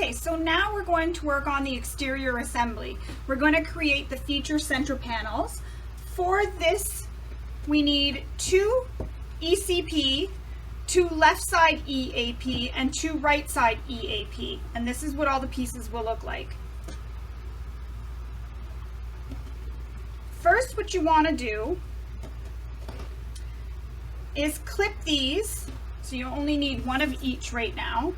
Okay, so now we're going to work on the exterior assembly. We're going to create the feature center panels. For this, we need 2 ECP, 2 left side EAP, and 2 right side EAP. And this is what all the pieces will look like. First, what you want to do is clip these. So you only need 1 of each right now.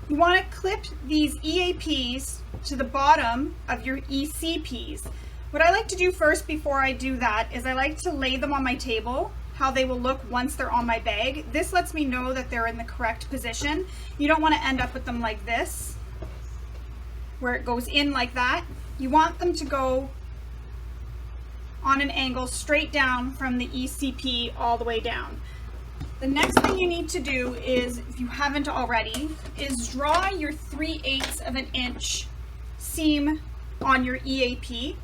You want to clip these EAPs to the bottom of your ECPs. What I like to do first before I do that is I like to lay them on my table, how they will look once they're on my bag. This lets me know that they're in the correct position. You don't want to end up with them like this, where it goes in like that. You want them to go on an angle straight down from the ECP all the way down. The next thing you need to do is, if you haven't already, is draw your 3/8 of an inch seam on your EAP.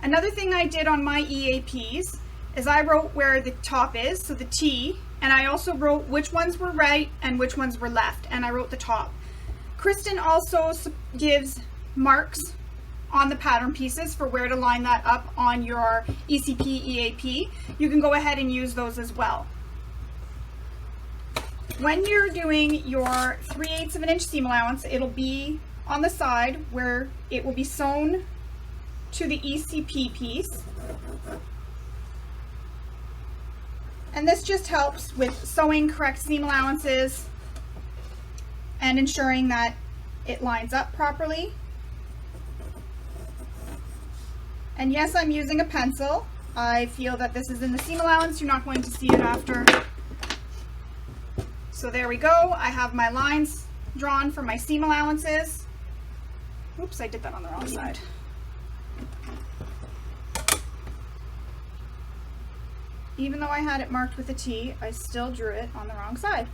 Another thing I did on my EAPs is I wrote where the top is, so the T, and I also wrote which ones were right and which ones were left, and I wrote the top. Kristin also gives marks on the pattern pieces for where to line that up on your ECP EAP. You can go ahead and use those as well. When you're doing your 3/8 of an inch seam allowance, it'll be on the side where it will be sewn to the ECP piece. And this just helps with sewing correct seam allowances and ensuring that it lines up properly. And yes, I'm using a pencil. I feel that this is in the seam allowance. You're not going to see it after. So there we go. I have my lines drawn for my seam allowances. Oops, I did that on the wrong side. Even though I had it marked with a T, I still drew it on the wrong side.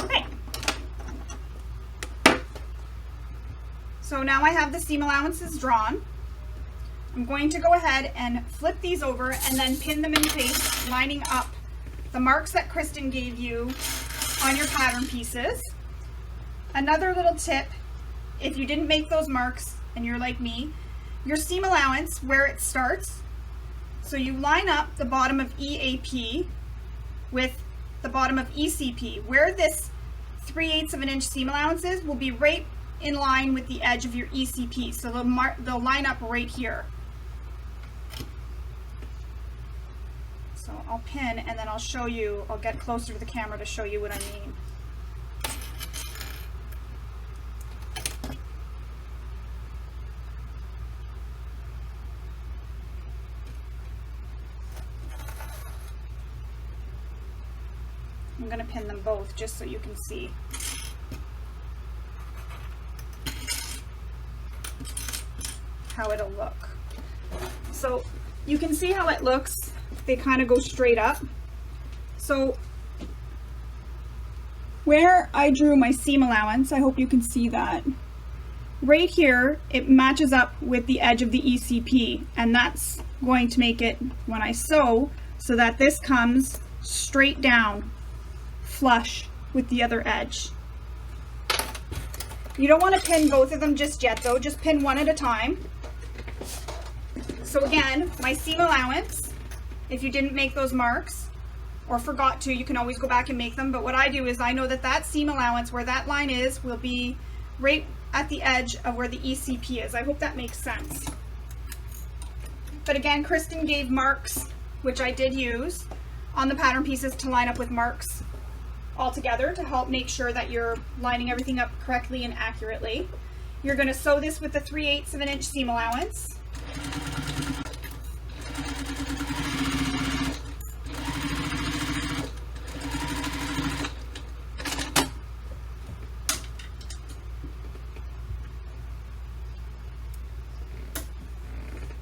Okay. So now I have the seam allowances drawn. I'm going to go ahead and flip these over and then pin them in place, lining up the marks that Kristin gave you on your pattern pieces. Another little tip, if you didn't make those marks and you're like me, your seam allowance where it starts, so you line up the bottom of EAP with the bottom of ECP. Where this 3/8 of an inch seam allowance is will be right in line with the edge of your ECP, so they'll line up right here. So I'll pin and then I'll show you, I'll get closer to the camera to show you what I mean. I'm going to pin them both just so you can see. How it'll look. So you can see how it looks. They kind of go straight up. So where I drew my seam allowance, I hope you can see that. Right here, it matches up with the edge of the ECP, and that's going to make it, when I sew, so that this comes straight down, flush with the other edge. You don't want to pin both of them just yet though, just pin one at a time. So again, my seam allowance, if you didn't make those marks or forgot to, you can always go back and make them. But what I do is I know that that seam allowance, where that line is, will be right at the edge of where the ECP is. I hope that makes sense. But again, Kristin gave marks, which I did use on the pattern pieces to line up with marks all together to help make sure that you're lining everything up correctly and accurately. You're going to sew this with the 3/8 of an inch seam allowance.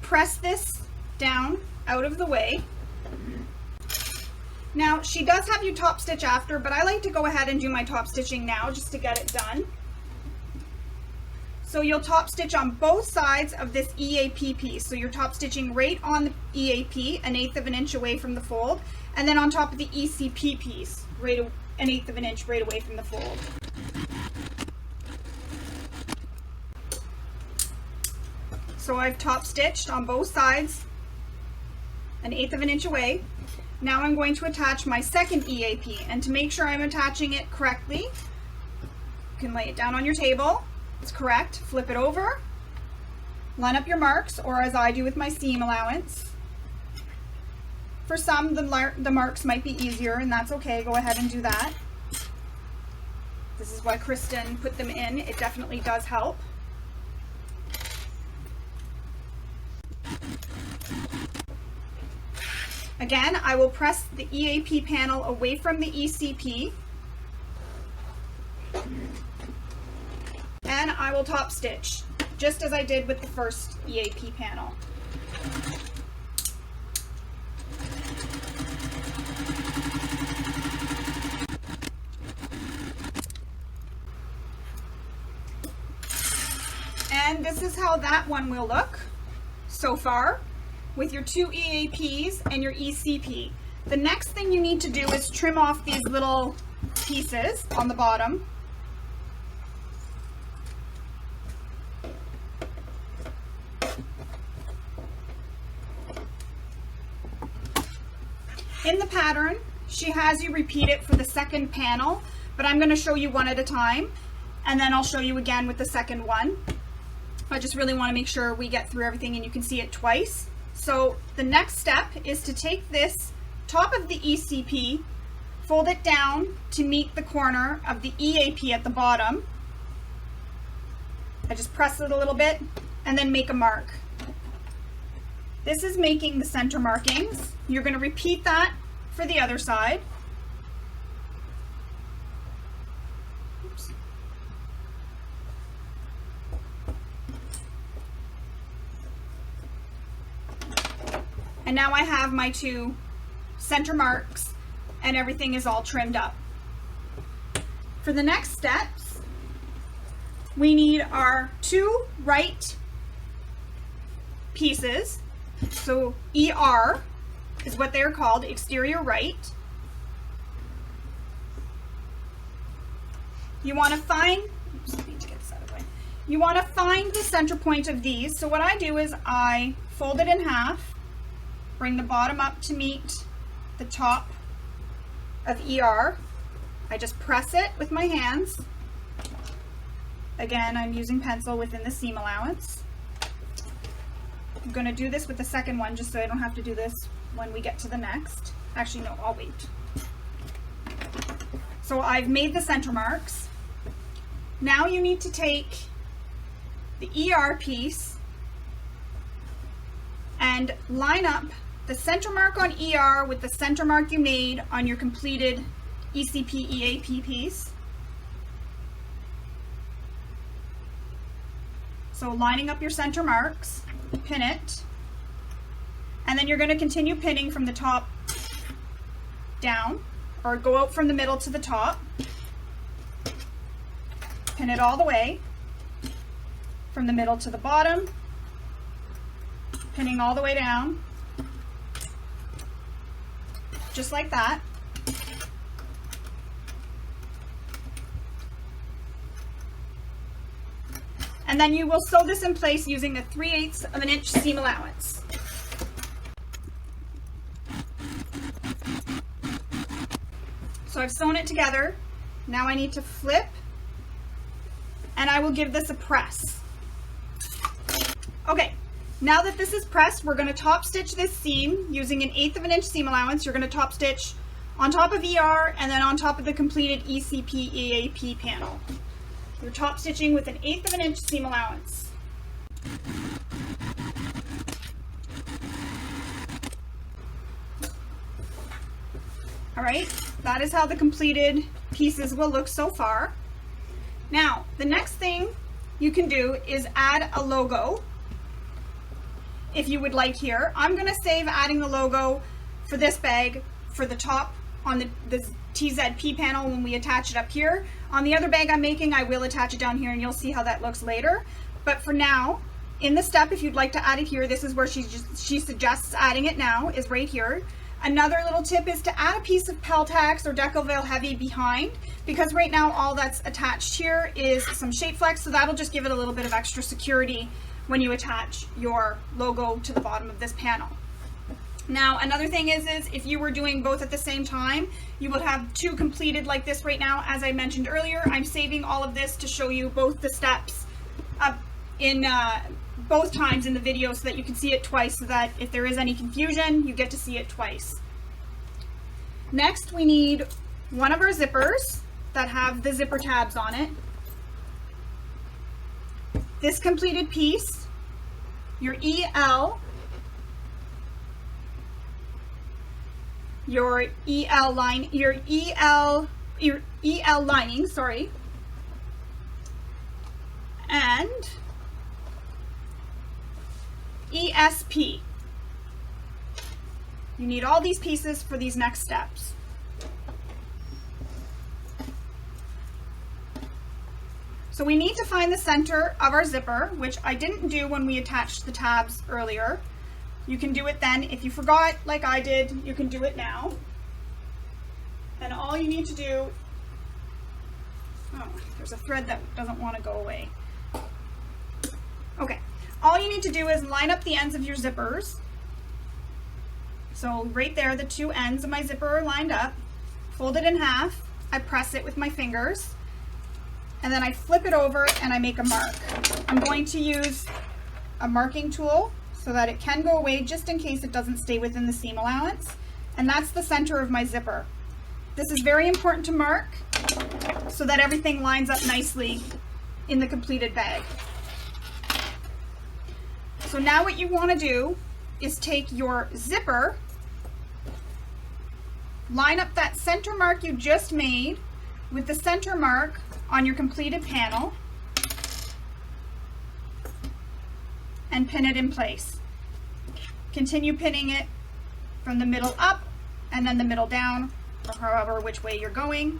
Press this down out of the way. Now, she does have you top stitch after, but I like to go ahead and do my top stitching now just to get it done. So you'll top stitch on both sides of this EAP piece. So you're top stitching right on the EAP, 1/8 of an inch away from the fold, and then on top of the ECP piece, right 1/8 of an inch right away from the fold. So I've top stitched on both sides, 1/8 of an inch away. Now I'm going to attach my second EAP, and to make sure I'm attaching it correctly, you can lay it down on your table. It's correct. Flip it over, line up your marks, or as I do with my seam allowance. For some, the marks might be easier, and that's okay. Go ahead and do that. This is why Kristin put them in. It definitely does help. Again, I will press the EAP panel away from the ECP, and I will top stitch, just as I did with the first EAP panel. And this is how that one will look so far, with your 2 EAPs and your ECP. The next thing you need to do is trim off these little pieces on the bottom. In the pattern, she has you repeat it for the second panel, but I'm going to show you one at a time, and then I'll show you again with the second one. I just really want to make sure we get through everything and you can see it twice. So the next step is to take this top of the ECP, fold it down to meet the corner of the EAP at the bottom. I just press it a little bit and then make a mark. This is making the center markings. You're going to repeat that for the other side. Oops. And now I have my 2 center marks and everything is all trimmed up. For the next steps, we need our 2 right pieces. So ER is what they're called, exterior right. You want to find, oops, I need to get this out of the way. You want to find the center point of these. So what I do is I fold it in half, bring the bottom up to meet the top of ER. I just press it with my hands. Again, I'm using pencil within the seam allowance. I'm going to do this with the second one just so I don't have to do this when we get to the next. Actually, no, I'll wait. So I've made the center marks. Now you need to take the ER piece and line up the center mark on ER with the center mark you made on your completed ECP EAP piece. So lining up your center marks, pin it, and then you're going to continue pinning from the top down, or go out from the middle to the top. Pin it all the way from the middle to the bottom, pinning all the way down, just like that. And then you will sew this in place using a 3/8 of an inch seam allowance. So I've sewn it together. Now I need to flip, and I will give this a press. Okay, now that this is pressed, we're going to top stitch this seam using an 1/8 of an inch seam allowance. You're going to top stitch on top of ER and then on top of the completed ECP EAP panel. You're top stitching with an 1/8 of an inch seam allowance. All right, that is how the completed pieces will look so far. Now, the next thing you can do is add a logo if you would like here. I'm going to save adding the logo for this bag for the top on the TZP panel when we attach it up here. On the other bag I'm making, I will attach it down here and you'll see how that looks later. But for now, in the step, if you'd like to add it here, this is where she suggests adding it now, is right here. Another little tip is to add a piece of Peltex or Deco-Veil Heavy behind, because right now all that's attached here is some Shape Flex, so that'll just give it a little bit of extra security when you attach your logo to the bottom of this panel. Now, another thing is if you were doing both at the same time, you would have two completed like this right now. As I mentioned earlier, I'm saving all of this to show you both the steps in both times in the video so that you can see it twice, so that if there is any confusion, you get to see it twice. Next, we need one of our zippers that have the zipper tabs on it. This completed piece, your EL, your EL lining, sorry, and ESP. You need all these pieces for these next steps. So we need to find the center of our zipper, which I didn't do when we attached the tabs earlier. You can do it then. If you forgot, like I did, you can do it now. And all you need to do, oh, there's a thread that doesn't want to go away. Okay, all you need to do is line up the ends of your zippers. So right there, the two ends of my zipper are lined up. Fold it in half. I press it with my fingers. And then I flip it over and I make a mark. I'm going to use a marking tool so that it can go away just in case it doesn't stay within the seam allowance. And that's the center of my zipper. This is very important to mark so that everything lines up nicely in the completed bag. So now what you want to do is take your zipper, line up that center mark you just made with the center mark on your completed panel, and pin it in place. Continue pinning it from the middle up and then the middle down, or however which way you're going.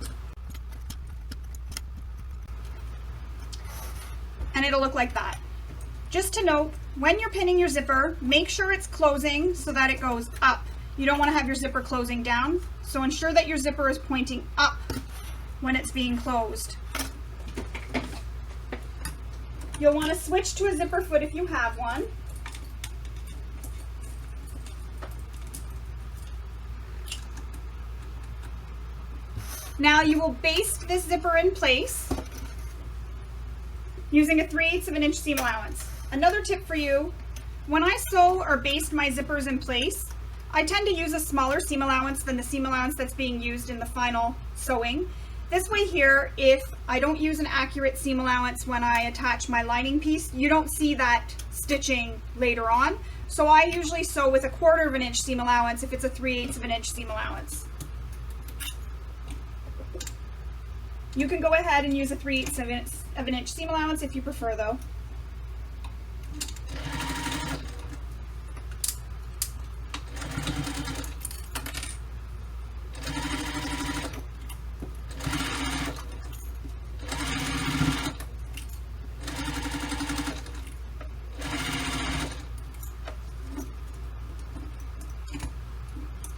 And it'll look like that. Just to note, when you're pinning your zipper, make sure it's closing so that it goes up. You don't want to have your zipper closing down, so ensure that your zipper is pointing up when it's being closed. You'll want to switch to a zipper foot if you have one. Now you will baste this zipper in place using a 3/8 of an inch seam allowance. Another tip for you, when I sew or baste my zippers in place, I tend to use a smaller seam allowance than the seam allowance that's being used in the final sewing. This way here, if I don't use an accurate seam allowance when I attach my lining piece, you don't see that stitching later on. So I usually sew with a 1/4 of an inch seam allowance if it's a 3/8 of an inch seam allowance. You can go ahead and use a 3/8 of an inch seam allowance if you prefer though.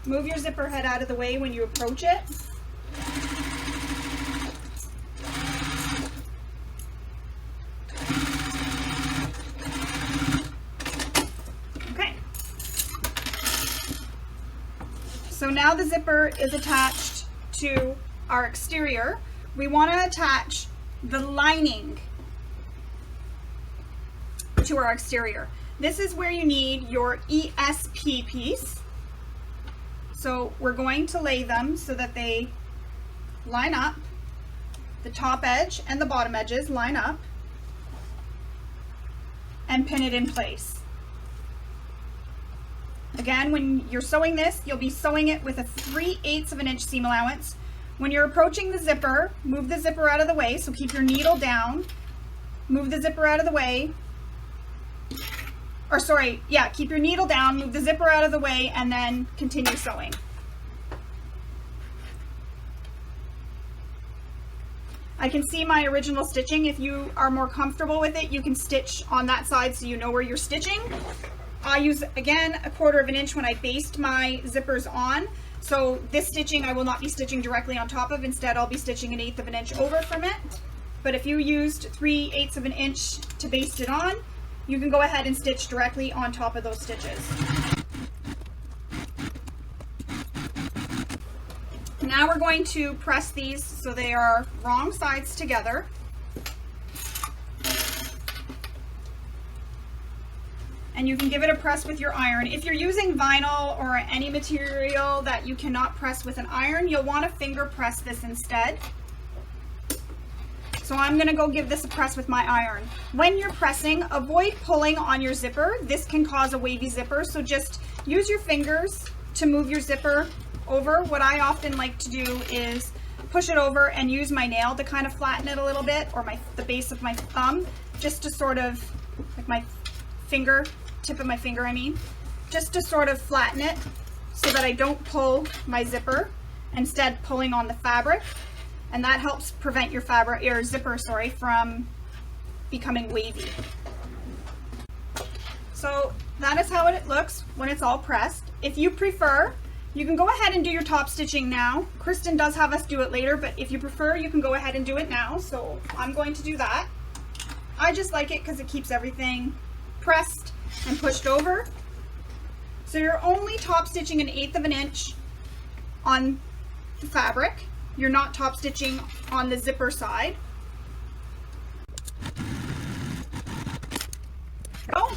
Move your zipper head out of the way when you approach it. Okay. So now the zipper is attached to our exterior. We want to attach the lining to our exterior. This is where you need your ESP piece. So we're going to lay them so that they line up. The top edge and the bottom edges line up, and pin it in place. Again, when you're sewing this, you'll be sewing it with a 3/8 of an inch seam allowance. When you're approaching the zipper, move the zipper out of the way, so keep your needle down. Move the zipper out of the way. Or sorry, yeah, keep your needle down, move the zipper out of the way, and then continue sewing. I can see my original stitching. If you are more comfortable with it, you can stitch on that side so you know where you're stitching. I use, again, 1/4 of an inch when I based my zippers on. So this stitching I will not be stitching directly on top of. Instead, I'll be stitching 1/8 of an inch over from it. But if you used 3/8 of an inch to baste it on, you can go ahead and stitch directly on top of those stitches. Now we're going to press these so they are wrong sides together. And you can give it a press with your iron. If you're using vinyl or any material that you cannot press with an iron, you'll want to finger press this instead. So I'm going to go give this a press with my iron. When you're pressing, avoid pulling on your zipper. This can cause a wavy zipper, so just use your fingers to move your zipper over. What I often like to do is push it over and use my nail to kind of flatten it a little bit, or the base of my thumb, just to sort of, like my finger, tip of my finger I mean, just to sort of flatten it so that I don't pull my zipper, instead pulling on the fabric, and that helps prevent your zipper from becoming wavy. So that is how it looks when it's all pressed. If you prefer, you can go ahead and do your top stitching now. Kristin does have us do it later, but if you prefer, you can go ahead and do it now. So I'm going to do that. I just like it because it keeps everything pressed and pushed over. So you're only top stitching 1/8 of an inch on the fabric. You're not top stitching on the zipper side. Go.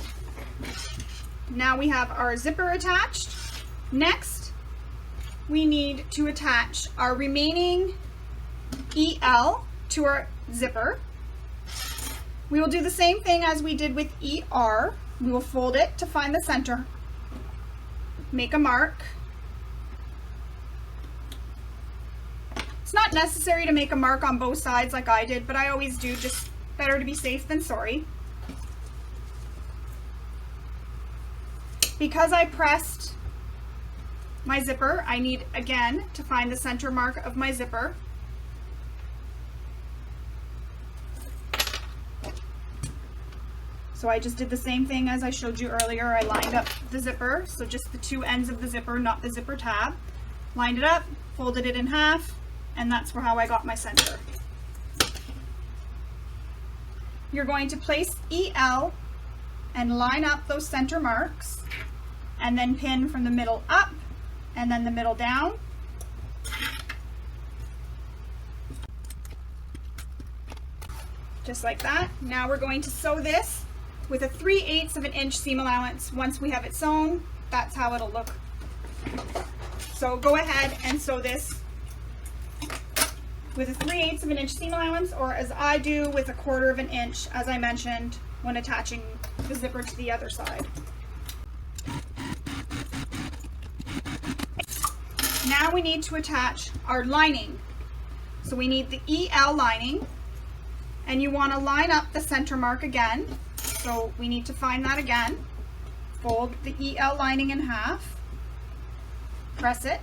Now we have our zipper attached. Next, we need to attach our remaining EL to our zipper. We will do the same thing as we did with ER. We will fold it to find the center, make a mark. It's not necessary to make a mark on both sides like I did, but I always do, just better to be safe than sorry. Because I pressed my zipper, I need again to find the center mark of my zipper. So I just did the same thing as I showed you earlier. I lined up the zipper, so just the two ends of the zipper, not the zipper tab. Lined it up, folded it in half, and that's how I got my center. You're going to place EL and line up those center marks, and then pin from the middle up and then the middle down. Just like that. Now we're going to sew this with a 3/8 of an inch seam allowance. Once we have it sewn, that's how it'll look. So go ahead and sew this with a 3/8 of an inch seam allowance, or as I do, with a 1/4 of an inch, as I mentioned, when attaching the zipper to the other side. Now we need to attach our lining. So we need the EL lining, and you want to line up the center mark again. So we need to find that again. Fold the EL lining in half, press it.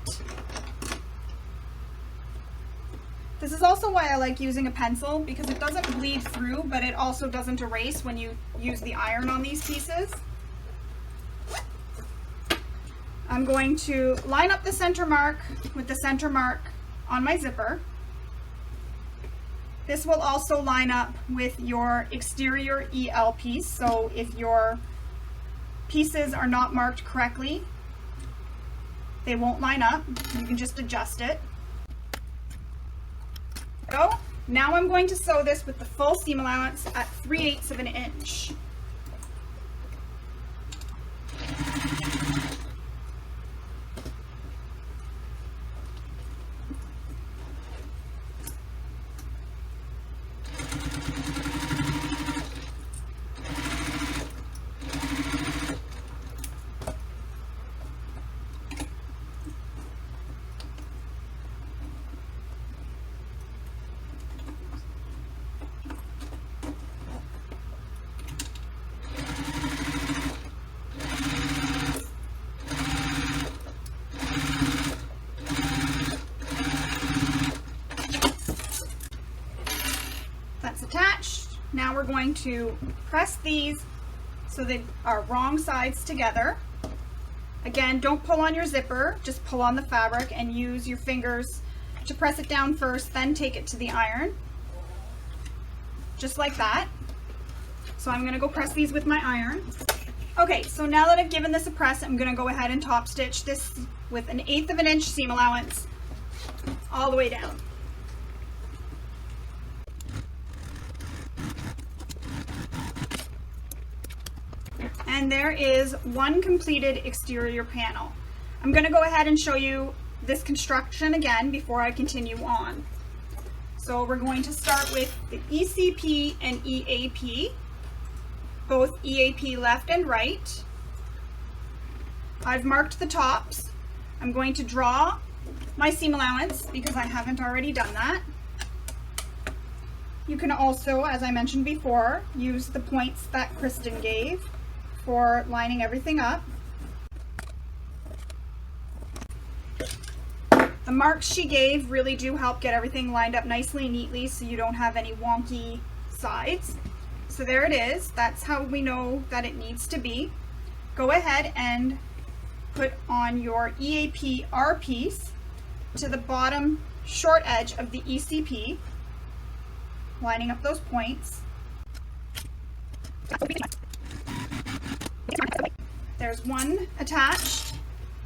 This is also why I like using a pencil, because it doesn't bleed through, but it also doesn't erase when you use the iron on these pieces. I'm going to line up the center mark with the center mark on my zipper. This will also line up with your exterior EL piece, so if your pieces are not marked correctly, they won't line up. You can just adjust it. Go. Now I'm going to sew this with the full seam allowance at 3/8 of an inch. Now we're going to press these so they are wrong sides together. Again, don't pull on your zipper, just pull on the fabric and use your fingers to press it down first, then take it to the iron. Just like that. So I'm going to go press these with my iron. Okay, so now that I've given this a press, I'm going to go ahead and top stitch this with 1/8 of an inch seam allowance all the way down. And there is one completed exterior panel. I'm going to go ahead and show you this construction again before I continue on. So we're going to start with the ECP and EAP, both EAP left and right. I've marked the tops. I'm going to draw my seam allowance because I haven't already done that. You can also, as I mentioned before, use the points that Kristin gave for lining everything up. The marks she gave really do help get everything lined up nicely and neatly so you don't have any wonky sides. So there it is. That's how we know that it needs to be. Go ahead and put on your EAP R piece to the bottom short edge of the ECP, lining up those points. There's one attached.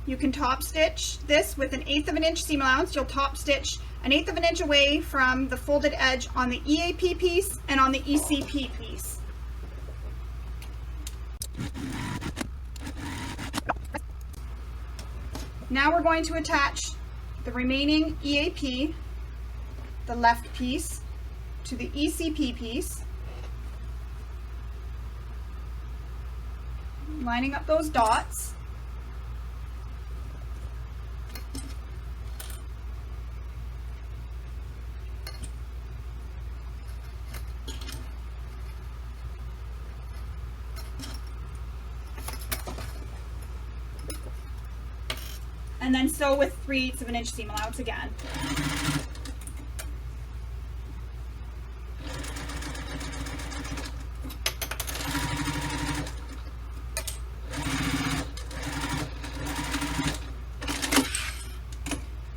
You can top stitch this with 1/8 of an inch seam allowance. You'll top stitch 1/8 of an inch away from the folded edge on the EAP piece and on the ECP piece. Now we're going to attach the remaining EAP, the left piece, to the ECP piece, lining up those dots. And then sew with 3/8 of an inch seam allowance again.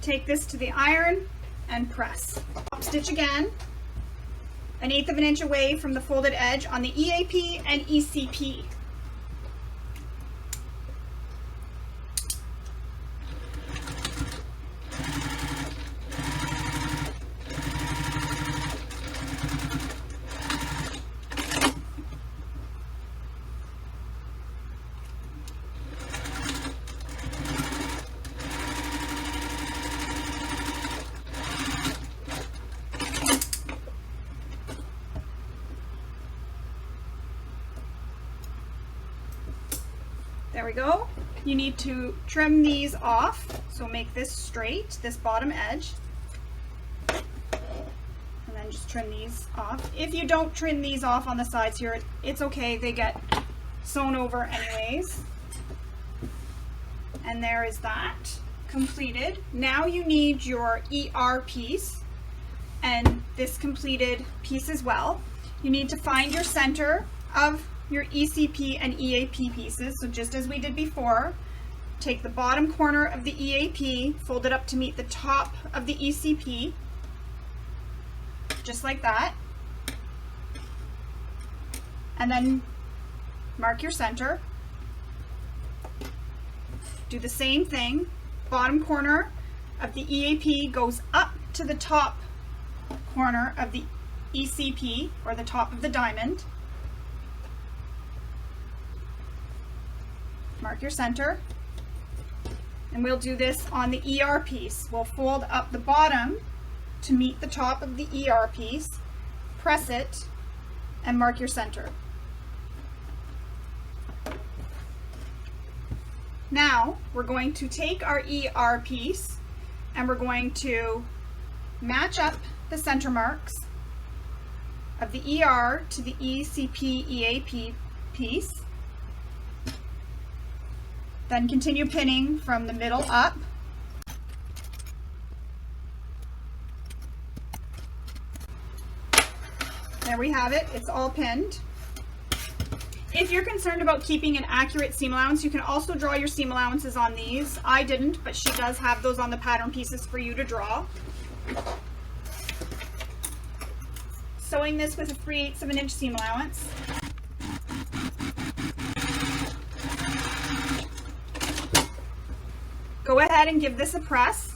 Take this to the iron and press. Top stitch again, 1/8 of an inch away from the folded edge on the EAP and ECP. There we go. You need to trim these off, so make this straight, this bottom edge, and then just trim these off. If you don't trim these off on the sides here, it's okay, they get sewn over anyways. And there is that completed. Now you need your ER piece and this completed piece as well. You need to find your center of your ECP and EAP pieces. So just as we did before, take the bottom corner of the EAP, fold it up to meet the top of the ECP, just like that. And then mark your center. Do the same thing. Bottom corner of the EAP goes up to the top corner of the ECP, or the top of the diamond. Mark your center, and we'll do this on the ER piece. We'll fold up the bottom to meet the top of the ER piece, press it, and mark your center. Now we're going to take our ER piece and we're going to match up the center marks of the ER to the ECP EAP piece. Then continue pinning from the middle up. There we have it. It's all pinned. If you're concerned about keeping an accurate seam allowance, you can also draw your seam allowances on these. I didn't, but she does have those on the pattern pieces for you to draw. Sewing this with a 3/8 of an inch seam allowance. Go ahead and give this a press.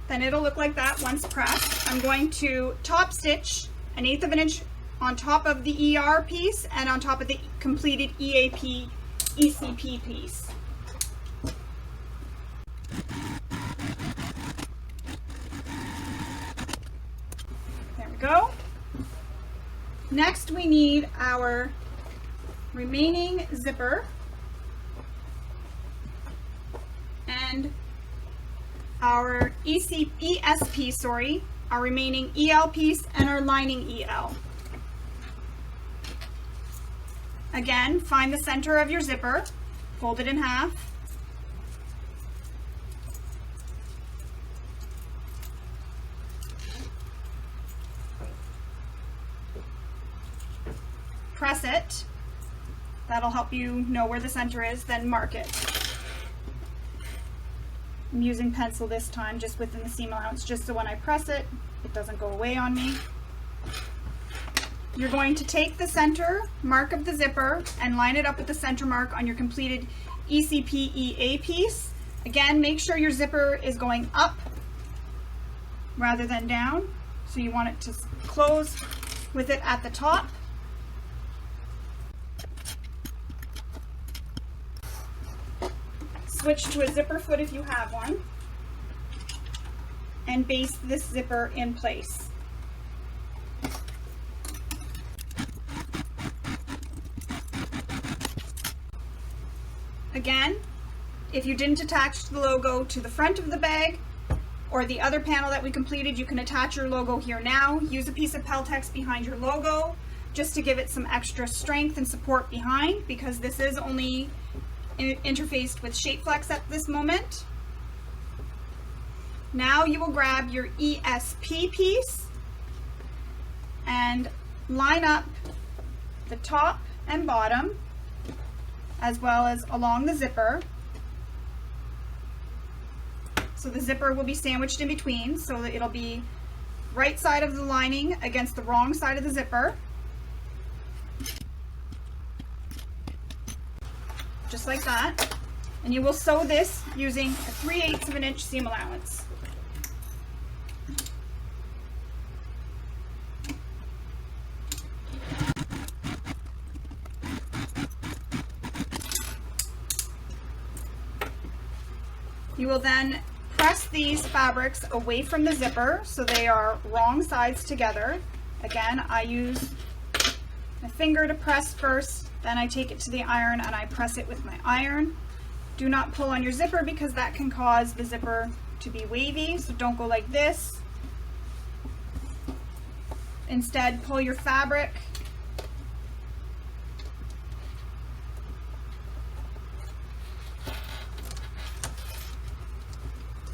Then it'll look like that once pressed. I'm going to top stitch 1/8 of an inch on top of the ER piece and on top of the completed EAP ECP piece. There we go. Next we need our remaining zipper and our ESP, sorry, our remaining EL piece and our lining EL. Again, find the center of your zipper, fold it in half, press it, that'll help you know where the center is, then mark it. I'm using pencil this time just within the seam allowance, just so when I press it, it doesn't go away on me. You're going to take the center mark of the zipper and line it up with the center mark on your completed ECP-EA piece. Again, make sure your zipper is going up rather than down. So you want it to close with it at the top. Switch to a zipper foot if you have one, and baste this zipper in place. Again, if you didn't attach the logo to the front of the bag or the other panel that we completed, you can attach your logo here now. Use a piece of Peltex behind your logo just to give it some extra strength and support behind, because this is only interfaced with Shapeflex at this moment. Now you will grab your ESP piece and line up the top and bottom as well as along the zipper. So the zipper will be sandwiched in between, so that it'll be right side of the lining against the wrong side of the zipper. Just like that. And you will sew this using a 3/8 of an inch seam allowance. You will then press these fabrics away from the zipper so they are wrong sides together. Again, I use my finger to press first, then I take it to the iron and I press it with my iron. Do not pull on your zipper because that can cause the zipper to be wavy, so don't go like this. Instead, pull your fabric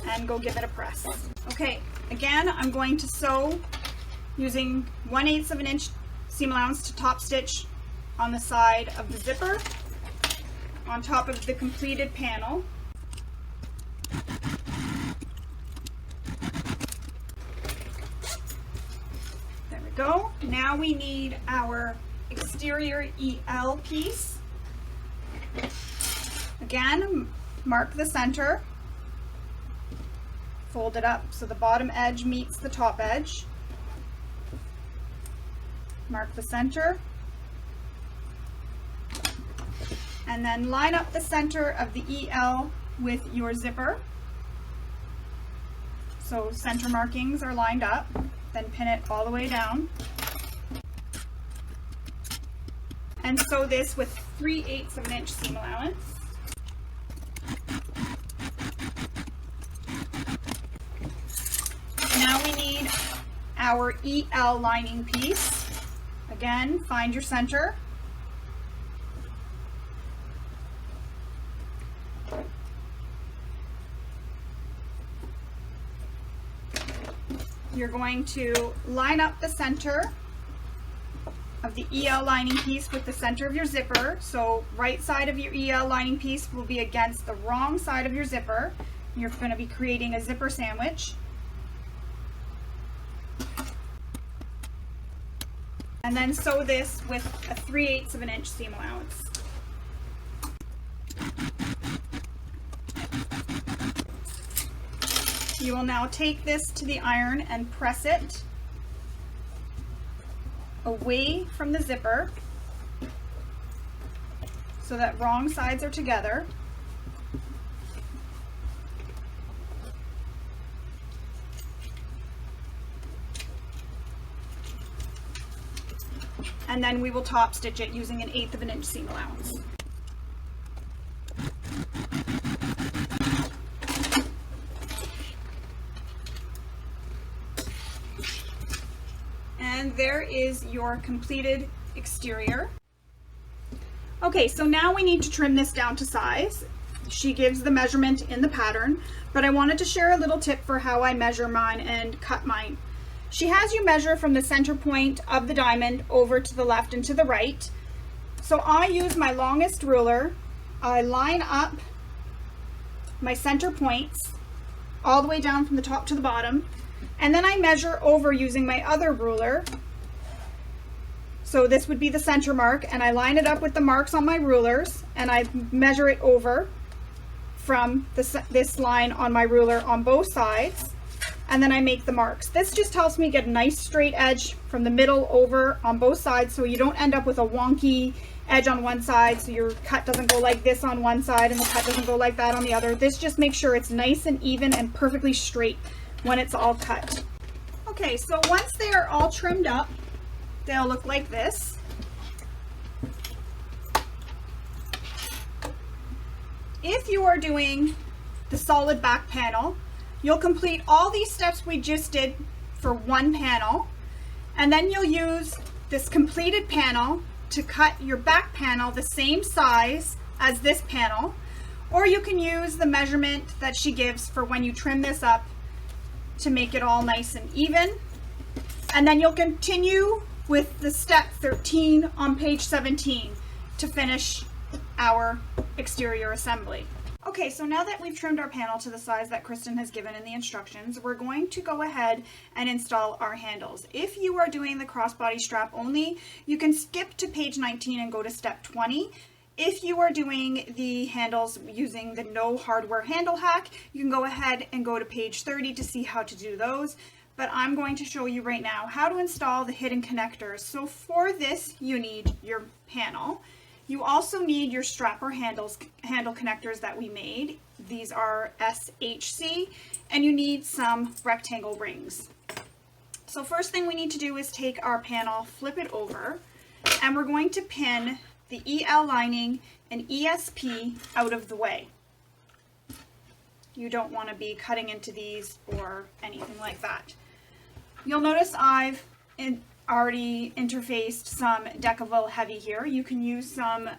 and go give it a press. Okay, again, I'm going to sew using 1/8 of an inch seam allowance to top stitch on the side of the zipper on top of the completed panel. There we go. Now we need our exterior EL piece. Again, mark the center. Fold it up so the bottom edge meets the top edge. Mark the center. And then line up the center of the EL with your zipper. So center markings are lined up. Then pin it all the way down. And sew this with 3/8 of an inch seam allowance. Now we need our EL lining piece. Again, find your center. you're going to line up the center of the EL lining piece with the center of your zipper. So right side of your EL lining piece will be against the wrong side of your zipper. You're going to be creating a zipper sandwich. And then sew this with a 3/8 of an inch seam allowance. You will now take this to the iron and press it away from the zipper so that wrong sides are together. And then we will top stitch it using an 1/8 of an inch seam allowance. And there is your completed exterior. Okay, so now we need to trim this down to size. She gives the measurement in the pattern, but I wanted to share a little tip for how I measure mine and cut mine. She has you measure from the center point of the diamond over to the left and to the right. So I use my longest ruler. I line up my center points all the way down from the top to the bottom, and then I measure over using my other ruler. So this would be the center mark, and I line it up with the marks on my rulers, and I measure it over from this line on my ruler on both sides, and then I make the marks. This just helps me get a nice straight edge from the middle over on both sides, so you don't end up with a wonky edge on one side, so your cut doesn't go like this on one side and the cut doesn't go like that on the other. This just makes sure it's nice and even and perfectly straight when it's all cut. Okay, so once they are all trimmed up, they'll look like this. If you are doing the solid back panel, you'll complete all these steps we just did for one panel, and then you'll use this completed panel to cut your back panel the same size as this panel, or you can use the measurement that she gives for when you trim this up to make it all nice and even. And then you'll continue with the step 13 on page 17 to finish our exterior assembly. Okay, so now that we've trimmed our panel to the size that Kristin has given in the instructions, we're going to go ahead and install our handles. If you are doing the crossbody strap only, you can skip to page 19 and go to step 20. If you are doing the handles using the no hardware handle hack, you can go ahead and go to page 30 to see how to do those. But I'm going to show you right now how to install the hidden connectors. So for this, you need your panel. You also need your strapper handle connectors that we made. These are SHC, and you need some rectangle rings. So first thing we need to do is take our panel, flip it over, and we're going to pin the EL lining and ESP out of the way. You don't want to be cutting into these or anything like that. You'll notice I've already interfaced some Decaville Heavy here. You can use some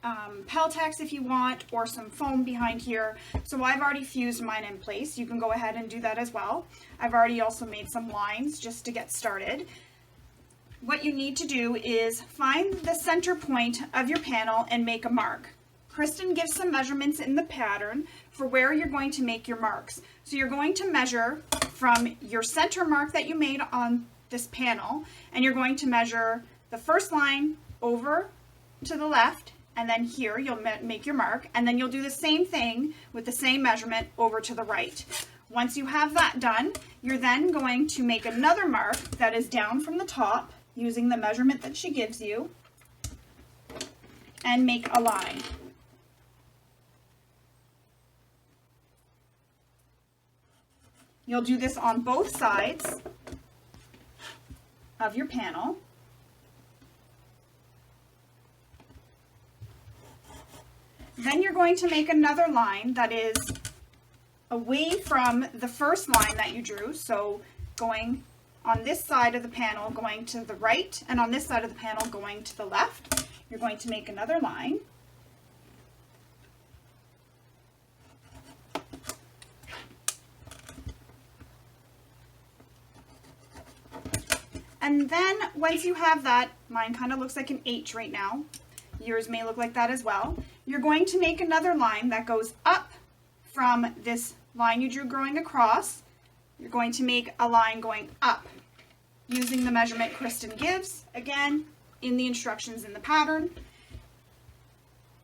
Peltex if you want, or some foam behind here. So I've already fused mine in place. You can go ahead and do that as well. I've already also made some lines just to get started. What you need to do is find the center point of your panel and make a mark. Kristin gives some measurements in the pattern for where you're going to make your marks. So you're going to measure from your center mark that you made on this panel, and you're going to measure the first line over to the left, and then here you'll make your mark, and then you'll do the same thing with the same measurement over to the right. Once you have that done, you're then going to make another mark that is down from the top using the measurement that she gives you, and make a line. You'll do this on both sides of your panel. Then you're going to make another line that is away from the first line that you drew. So going on this side of the panel, going to the right, and on this side of the panel, going to the left. You're going to make another line. And then once you have that, mine kind of looks like an H right now. Yours may look like that as well. You're going to make another line that goes up from this line you drew going across. You're going to make a line going up using the measurement Kristin gives, again, in the instructions in the pattern.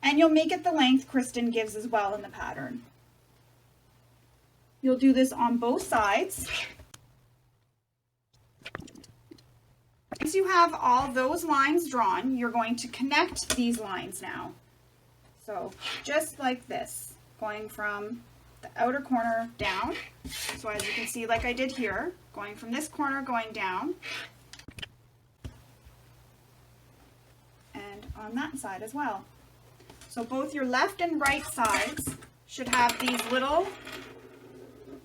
And you'll make it the length Kristin gives as well in the pattern. You'll do this on both sides. Once you have all those lines drawn, you're going to connect these lines now. So just like this, going from the outer corner down. So as you can see, like I did here, going from this corner, going down. And on that side as well. So both your left and right sides should have these little,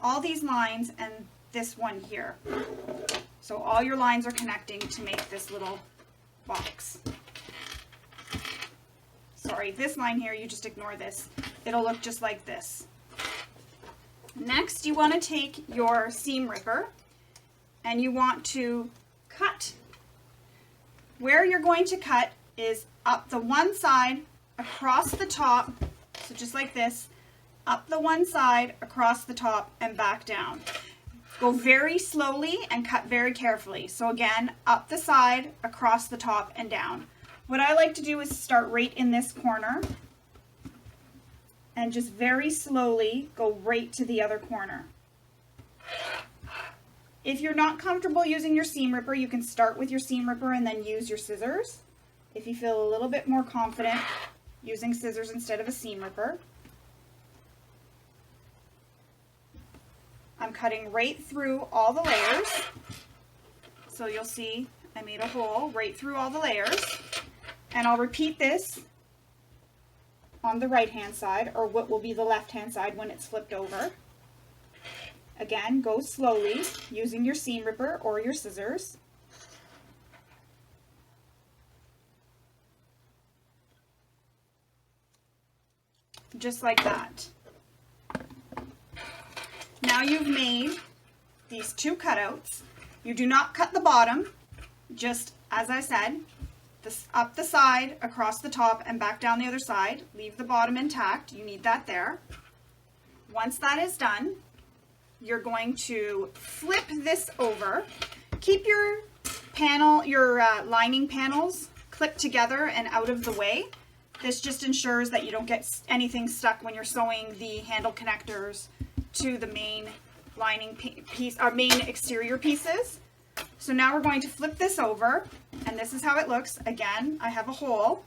all these lines and this one here. So all your lines are connecting to make this little box. Sorry, this line here, you just ignore this. It'll look just like this. Next, you want to take your seam ripper and you want to cut. Where you're going to cut is up the one side, across the top, so just like this, up the one side, across the top, and back down. Go very slowly and cut very carefully. So again, up the side, across the top, and down. What I like to do is start right in this corner and just very slowly go right to the other corner. If you're not comfortable using your seam ripper, you can start with your seam ripper and then use your scissors. If you feel a little bit more confident using scissors instead of a seam ripper. I'm cutting right through all the layers. So you'll see I made a hole right through all the layers. And I'll repeat this on the right hand side, or what will be the left hand side when it's flipped over. Again, go slowly using your seam ripper or your scissors. Just like that. Now you've made these two cutouts. You do not cut the bottom, just as I said, this up the side, across the top, and back down the other side. Leave the bottom intact. You need that there. Once that is done, you're going to flip this over. Keep your panel, your lining panels clipped together and out of the way. This just ensures that you don't get anything stuck when you're sewing the handle connectors to the main lining piece, our main exterior pieces. So now we're going to flip this over, and this is how it looks. Again, I have a hole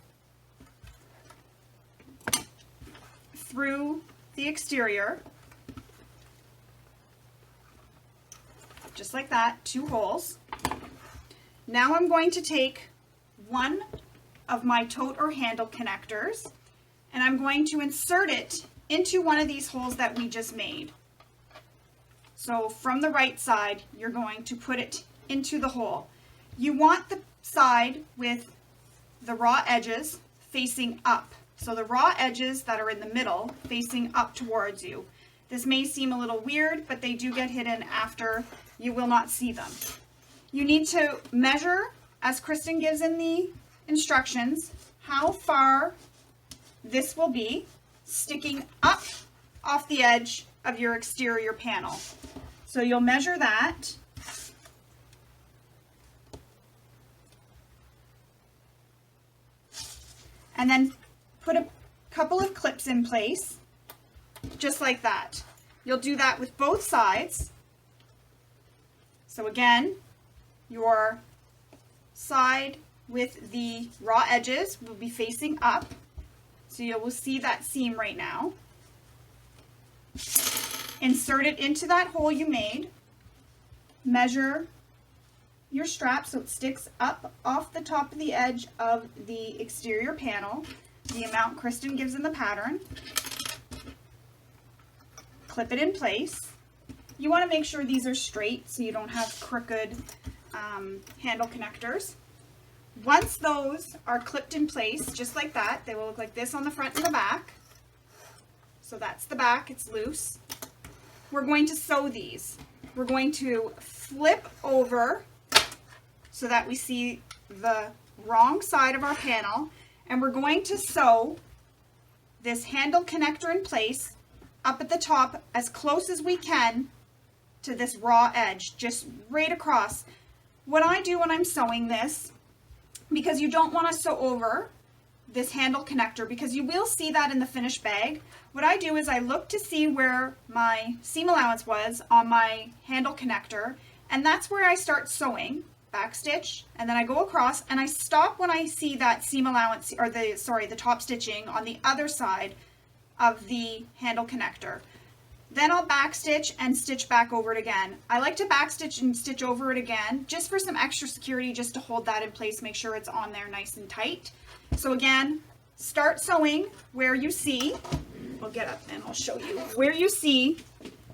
through the exterior, just like that, 2 holes. Now I'm going to take one of my tote or handle connectors, and I'm going to insert it into one of these holes that we just made. So from the right side, you're going to put it into the hole. You want the side with the raw edges facing up. So the raw edges that are in the middle facing up towards you. This may seem a little weird, but they do get hidden after. You will not see them. You need to measure, as Kristin gives in the instructions, how far this will be sticking up off the edge of your exterior panel. So you'll measure that. And then put a couple of clips in place, just like that. You'll do that with both sides. So again, your side with the raw edges will be facing up. So you will see that seam right now. Insert it into that hole you made. Measure your strap so it sticks up off the top of the edge of the exterior panel, the amount Kristin gives in the pattern. Clip it in place. You want to make sure these are straight so you don't have crooked handle connectors. Once those are clipped in place, just like that, they will look like this on the front and the back. So that's the back, it's loose. We're going to sew these. We're going to flip over so that we see the wrong side of our panel, and we're going to sew this handle connector in place up at the top as close as we can to this raw edge, just right across. What I do when I'm sewing this, because you don't want to sew over this handle connector because you will see that in the finished bag, what I do is I look to see where my seam allowance was on my handle connector, and that's where I start sewing, back stitch, and then I go across and I stop when I see that seam allowance, or the top stitching on the other side of the handle connector. Then I'll back stitch and stitch back over it again. I like to back stitch and stitch over it again just for some extra security, just to hold that in place, make sure it's on there nice and tight. So again, start sewing where you see, I'll get up and I'll show you, where you see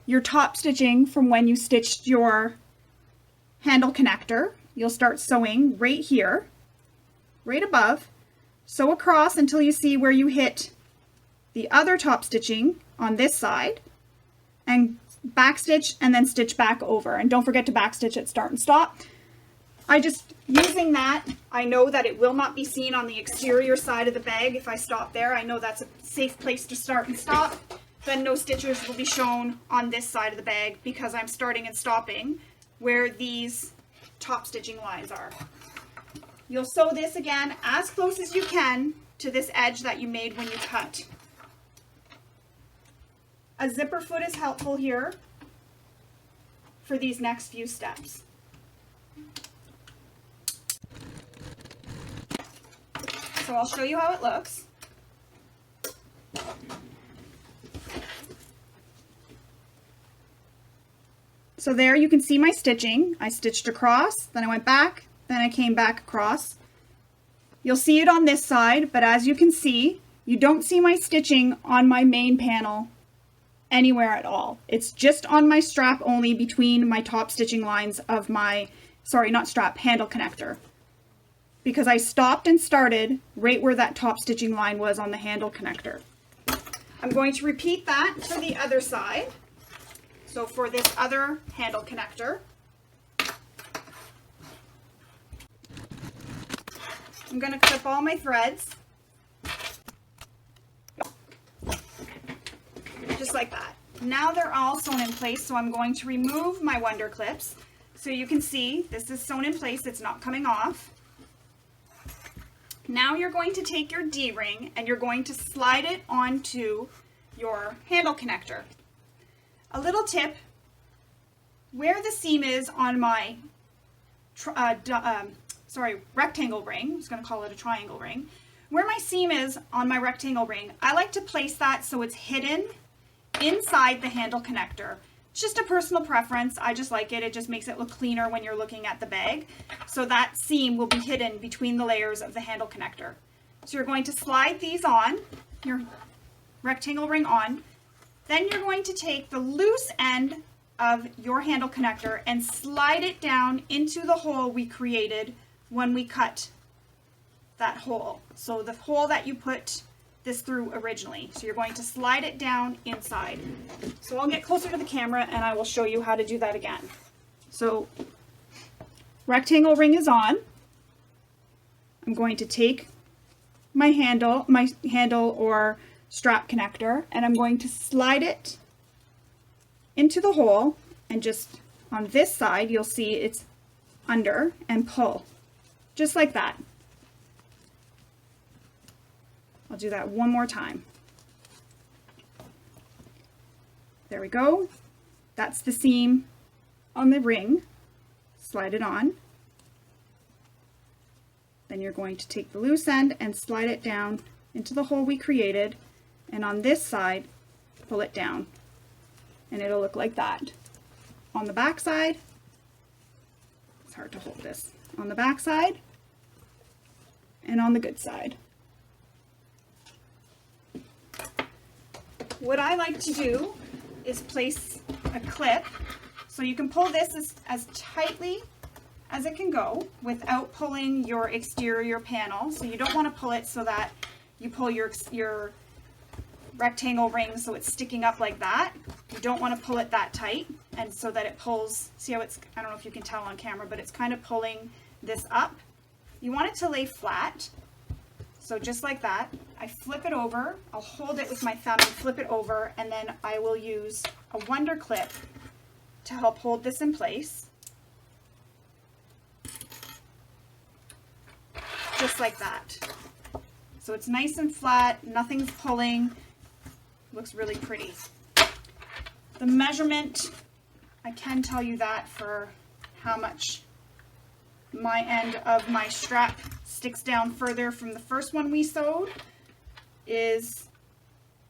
your top stitching from when you stitched your handle connector. You'll start sewing right here, right above. Sew across until you see where you hit the other top stitching on this side, and back stitch and then stitch back over. And don't forget to back stitch at start and stop. Using that, I know that it will not be seen on the exterior side of the bag. If I stop there, I know that's a safe place to start and stop. Then no stitches will be shown on this side of the bag because I'm starting and stopping where these top stitching lines are. You'll sew this again as close as you can to this edge that you made when you cut. A zipper foot is helpful here for these next few steps. So I'll show you how it looks. So there you can see my stitching. I stitched across, then I went back, then I came back across. You'll see it on this side, but as you can see, you don't see my stitching on my main panel anywhere at all. It's just on my strap only between my top stitching lines of my, handle connector. Because I stopped and started right where that top stitching line was on the handle connector. I'm going to repeat that for the other side. So for this other handle connector, I'm going to clip all my threads just like that. Now they're all sewn in place, so I'm going to remove my Wonder Clips. So you can see this is sewn in place, it's not coming off. Now you're going to take your D-ring and you're going to slide it onto your handle connector. A little tip, where the seam is on my rectangle ring, I was going to call it a triangle ring, where my seam is on my rectangle ring, I like to place that so it's hidden inside the handle connector. It's just a personal preference. I just like it. It just makes it look cleaner when you're looking at the bag. So that seam will be hidden between the layers of the handle connector. So you're going to slide these on, your rectangle ring on. Then you're going to take the loose end of your handle connector and slide it down into the hole we created when we cut that hole. So the hole that you put this through originally. So you're going to slide it down inside. So I'll get closer to the camera and I will show you how to do that again. So rectangle ring is on. I'm going to take my handle or strap connector, and I'm going to slide it into the hole, and just on this side you'll see it's under, and pull just like that. I'll do that one more time. There we go. That's the seam on the ring. Slide it on. Then you're going to take the loose end and slide it down into the hole we created, and on this side pull it down, and it'll look like that. On the back side, it's hard to hold this, on the back side and on the good side. What I like to do is place a clip, so you can pull this as tightly as it can go without pulling your exterior panel. So you don't want to pull it so that you pull your rectangle ring so it's sticking up like that. You don't want to pull it that tight, and so that it pulls, see how it's, I don't know if you can tell on camera, but it's kind of pulling this up. You want it to lay flat. So just like that, I flip it over. I'll hold it with my thumb and flip it over, and then I will use a Wonder Clip to help hold this in place. Just like that. So it's nice and flat, nothing's pulling, looks really pretty. The measurement, I can tell you that for how much my end of my strap sticks down further from the first one we sewed, is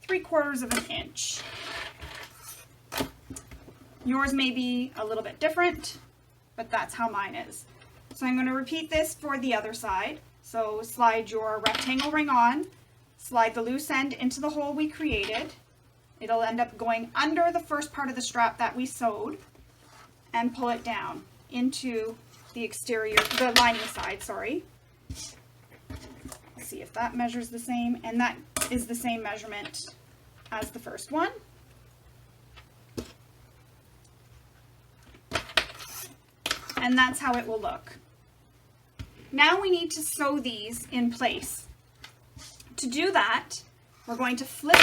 3/4 of an inch. Yours may be a little bit different, but that's how mine is. So I'm going to repeat this for the other side. So slide your rectangle ring on, slide the loose end into the hole we created. It'll end up going under the first part of the strap that we sewed, and pull it down into the exterior, the lining side, sorry. Let's see if that measures the same, and that is the same measurement as the first one. And that's how it will look. Now we need to sew these in place. To do that, we're going to flip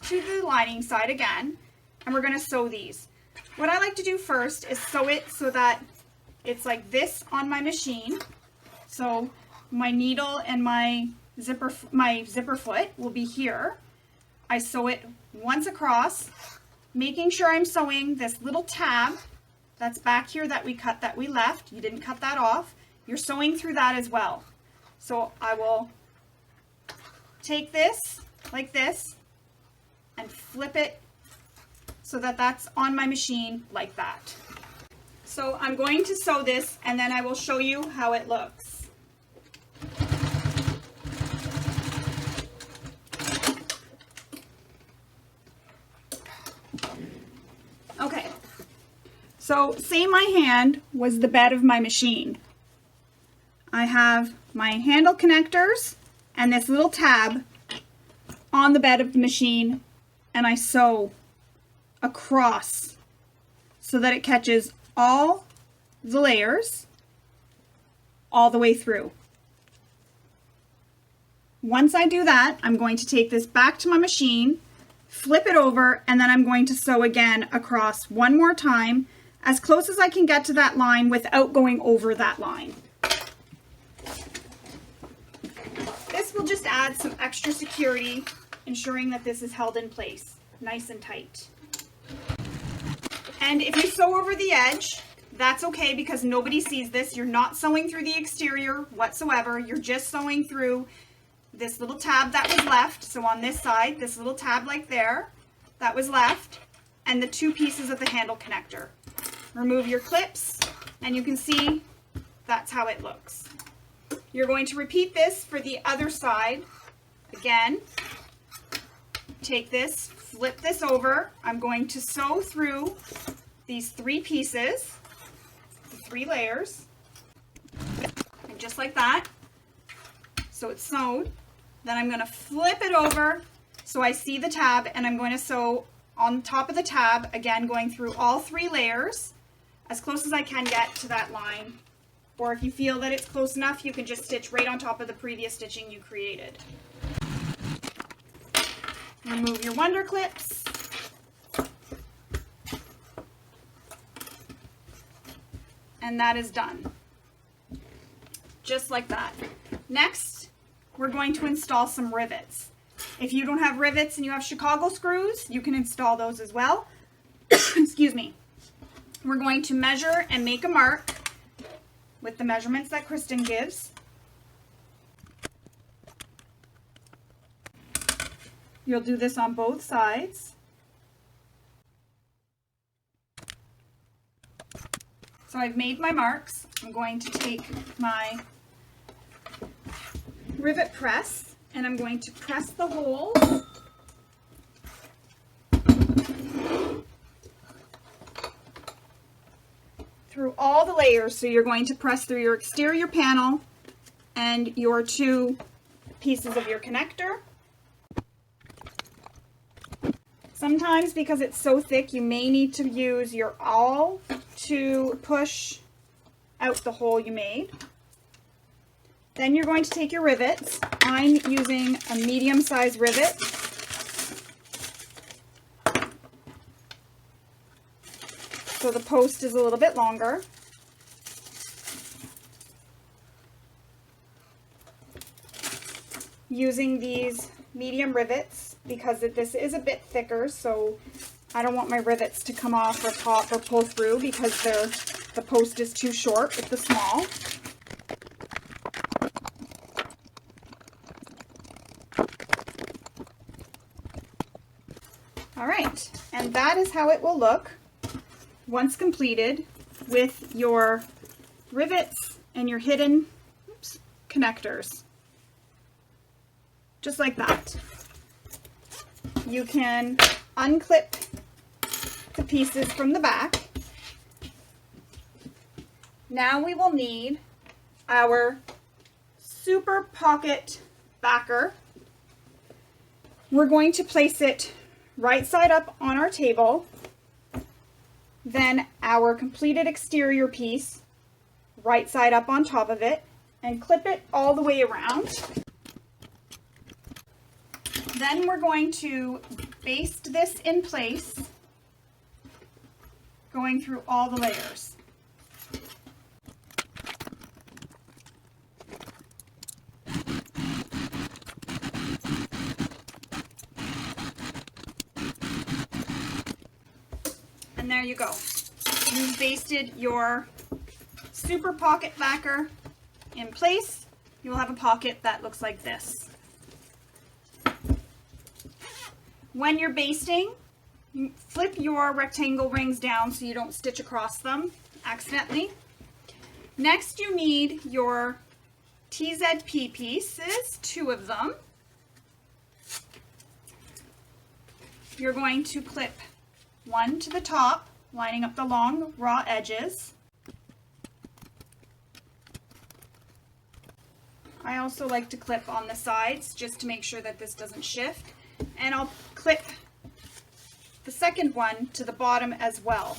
to the lining side again, and we're going to sew these. What I like to do first is sew it so that it's like this on my machine. So my needle and my zipper foot will be here. I sew it once across, making sure I'm sewing this little tab that's back here that we cut, that we left. You didn't cut that off. You're sewing through that as well. So I will take this like this and flip it so that that's on my machine like that. So I'm going to sew this, and then I will show you how it looks. Okay, so say my hand was the bed of my machine. I have my handle connectors and this little tab on the bed of the machine, and I sew across so that it catches all the layers all the way through. Once I do that, I'm going to take this back to my machine, flip it over, and then I'm going to sew again across one more time, as close as I can get to that line without going over that line. This will just add some extra security, ensuring that this is held in place nice and tight. And if you sew over the edge, that's okay, because nobody sees this. You're not sewing through the exterior whatsoever. You're just sewing through this little tab that was left. So on this side, this little tab like there, that was left, and the two pieces of the handle connector. Remove your clips, and you can see that's how it looks. You're going to repeat this for the other side. Again, take this, flip this over. I'm going to sew through these three pieces, the three layers, and just like that. So it's sewed. Then I'm going to flip it over so I see the tab, and I'm going to sew on top of the tab, again going through all three layers as close as I can get to that line. Or if you feel that it's close enough, you can just stitch right on top of the previous stitching you created. Remove your Wonder Clips. And that is done. Just like that. Next, we're going to install some rivets. If you don't have rivets and you have Chicago screws, you can install those as well. Excuse me. We're going to measure and make a mark with the measurements that Kristin gives. You'll do this on both sides. So I've made my marks. I'm going to take my rivet press, and I'm going to press the hole through all the layers. So you're going to press through your exterior panel and your two pieces of your connector. Sometimes, because it's so thick, you may need to use your awl to push out the hole you made. Then you're going to take your rivets. I'm using a medium-sized rivet. So the post is a little bit longer. Using these medium rivets because this is a bit thicker, so I don't want my rivets to come off or pop or pull through because the post is too short with the small. All right, and that is how it will look once completed with your rivets and your hidden connectors. Just like that. You can unclip the pieces from the back. Now we will need our super pocket backer. We're going to place it right side up on our table, then our completed exterior piece right side up on top of it, and clip it all the way around. Then we're going to baste this in place, going through all the layers. And there you go. You've basted your super pocket backer in place. You will have a pocket that looks like this. When you're basting, flip your rectangle rings down so you don't stitch across them accidentally. Next, you need your TZP pieces, 2 of them. You're going to clip one to the top, lining up the long raw edges. I also like to clip on the sides just to make sure that this doesn't shift. And I'll clip the second one to the bottom as well.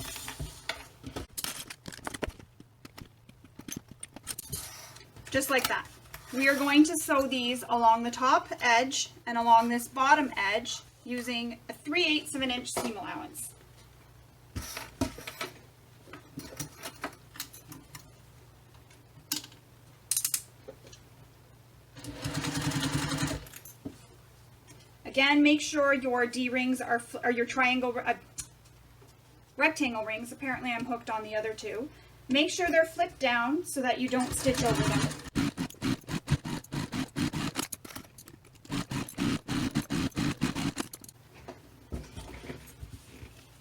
Just like that. We are going to sew these along the top edge and along this bottom edge using a 3/8 of an inch seam allowance. Again, make sure your D-rings are your rectangle rings. Apparently I'm hooked on the other 2. Make sure they're flipped down so that you don't stitch over them.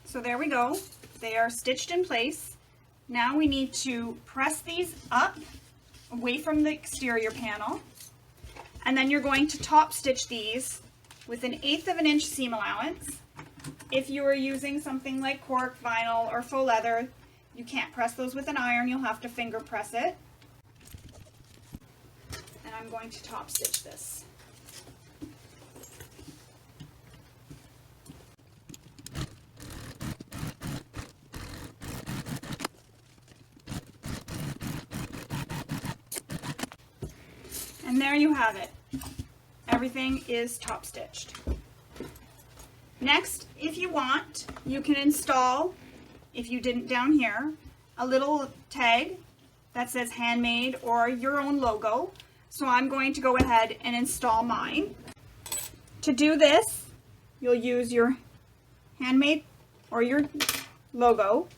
So there we go. They are stitched in place. Now we need to press these up away from the exterior panel. And then you're going to top stitch these with an 1/8 of an inch seam allowance. If you are using something like cork, vinyl, or faux leather, you can't press those with an iron, you'll have to finger press it. And I'm going to top stitch this. And there you have it. Everything is top stitched. Next, if you want, you can install, if you didn't down here, a little tag that says handmade or your own logo. So I'm going to go ahead and install mine. To do this, you'll use your handmade or your logo,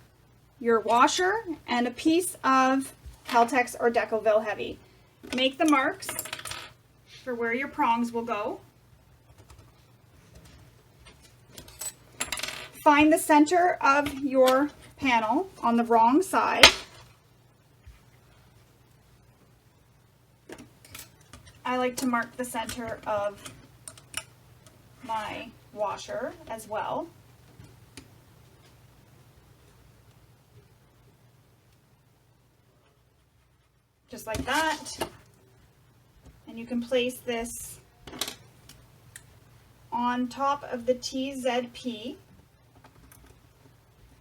your washer, and a piece of Caltex or Decoville Heavy. Make the marks for where your prongs will go. Find the center of your panel on the wrong side. I like to mark the center of my washer as well. Just like that. And you can place this on top of the TZP.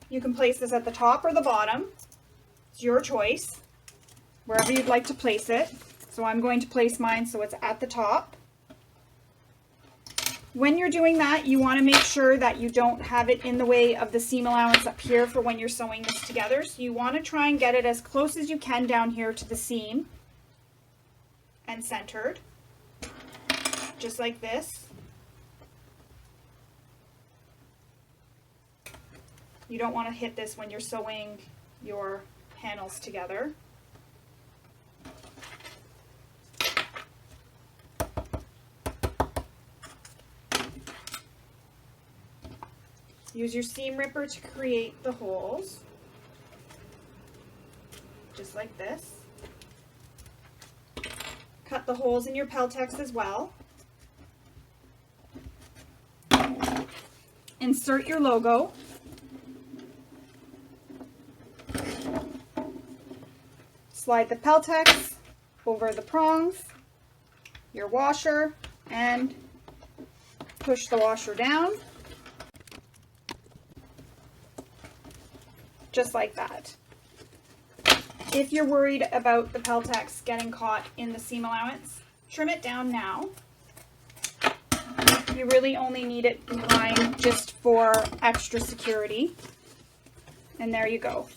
You can place this at the top or the bottom. It's your choice. wherever you'd like to place it. So I'm going to place mine so it's at the top. When you're doing that, you want to make sure that you don't have it in the way of the seam allowance up here for when you're sewing this together. So you want to try and get it as close as you can down here to the seam and centered, just like this. You don't want to hit this when you're sewing your panels together. Use your seam ripper to create the holes, just like this. Cut the holes in your Peltex as well. Insert your logo. Slide the Peltex over the prongs, your washer, and push the washer down. Just like that. If you're worried about the Peltex getting caught in the seam allowance, trim it down now. You really only need it behind just for extra security. And there you go.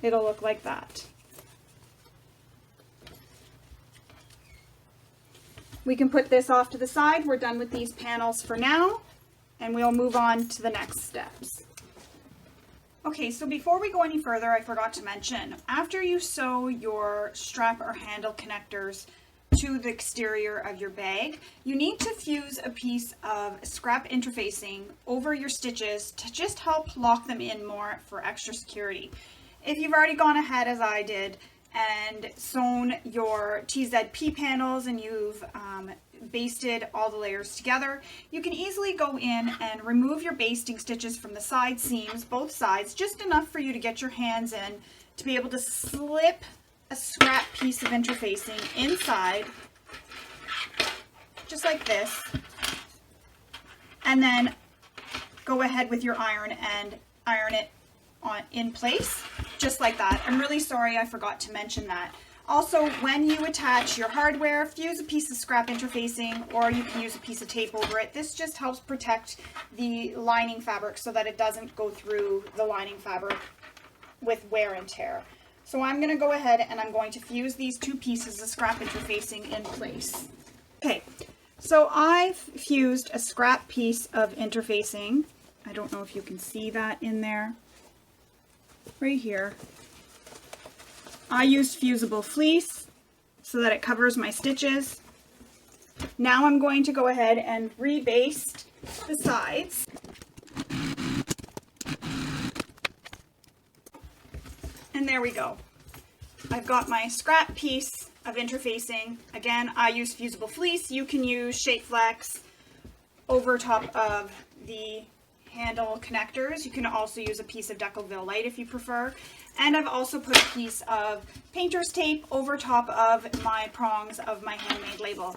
It'll look like that. We can put this off to the side. We're done with these panels for now, and we'll move on to the next steps. Okay, so before we go any further, I forgot to mention, after you sew your strap or handle connectors to the exterior of your bag, you need to fuse a piece of scrap interfacing over your stitches to just help lock them in more for extra security. If you've already gone ahead as I did and sewn your TZP panels and you've basted all the layers together, you can easily go in and remove your basting stitches from the side seams, both sides, just enough for you to get your hands in to be able to slip a scrap piece of interfacing inside, just like this, and then go ahead with your iron and iron it in place, just like that. I'm really sorry I forgot to mention that. Also, when you attach your hardware, fuse a piece of scrap interfacing, or you can use a piece of tape over it. This just helps protect the lining fabric so that it doesn't go through the lining fabric with wear and tear. So I'm going to go ahead and I'm going to fuse these two pieces of scrap interfacing in place. Okay, so I've fused a scrap piece of interfacing. I don't know if you can see that in there. Right here. I used fusible fleece so that it covers my stitches. Now I'm going to go ahead and rebaste the sides. And there we go. I've got my scrap piece of interfacing. Again, I use fusible fleece. You can use Shape Flex over top of the handle connectors. You can also use a piece of Decoville Light if you prefer. And I've also put a piece of painter's tape over top of my prongs of my handmade label.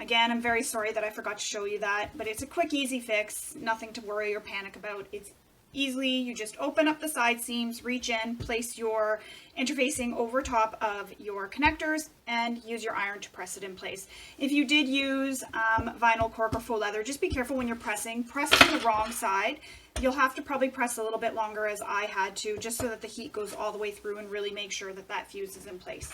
Again, I'm very sorry that I forgot to show you that, but it's a quick, easy fix. Nothing to worry or panic about. It's easily, you just open up the side seams, reach in, place your interfacing over top of your connectors, and use your iron to press it in place. If you did use vinyl, cork, or faux leather, just be careful when you're pressing. Press to the wrong side. You'll have to probably press a little bit longer as I had to, just so that the heat goes all the way through and really make sure that that fuse is in place.